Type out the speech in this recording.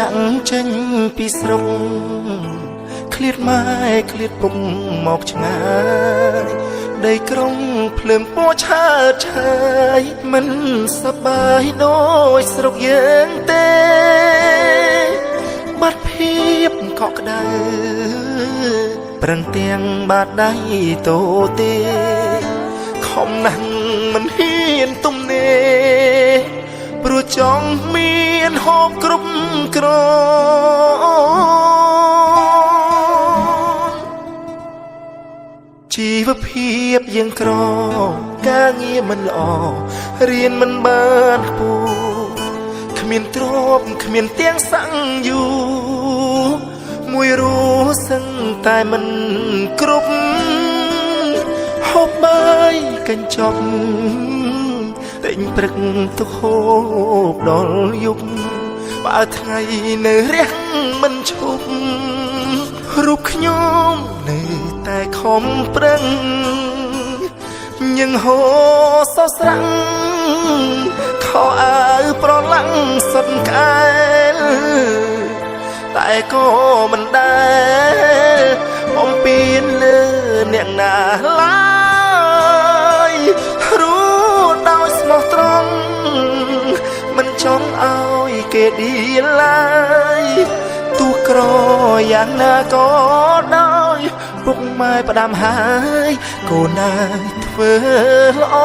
ចាក់ចេញពីស្រុកឃ្លាតម៉ែឃ្លាតពុកមកឆ្ងាយដីក្រុងភ្លើងពណ៌ឆើតឆាយមិនសប្បាយដូចស្រុកយើងទេបាត់ភាពកក់ក្ដៅប្រឹងទាំងបាត់ដៃតូទេខំណាស់មិនហ៊ានទំនេរព្រោះចង់មានហូបគ្រប់គ្រាន់ជីវភាពយើងក្រការងារមិនល្អរៀនមិនបានខ្ពស់គ្មានទ្រព្យគ្មានទាំងស័ង្ឃយូមួយរស់សឹងតែមិនគ្រប់ហូបបាយកញ្ចប់តែងព្រឹកទៅហូបដល់យប់បើថ្ងៃនៅរះមិនឈប់រូបខ្ញុំនៅតែខំប្រឹងញឹងហូរសស្រាំងខោអាវប្រឡាំងសុទ្ធក្អែលតែក៏មិនដែលបំពេញលើអ្នកណាឡើយรู้ដោយស្មោះត្រង់មិនចង់ឲ្យគេឌីឡើយទោះក្រយ៉ាងណាក៏ដោយពុកម៉ែផ្ដាំហើយកូនណាធ្វើល្អ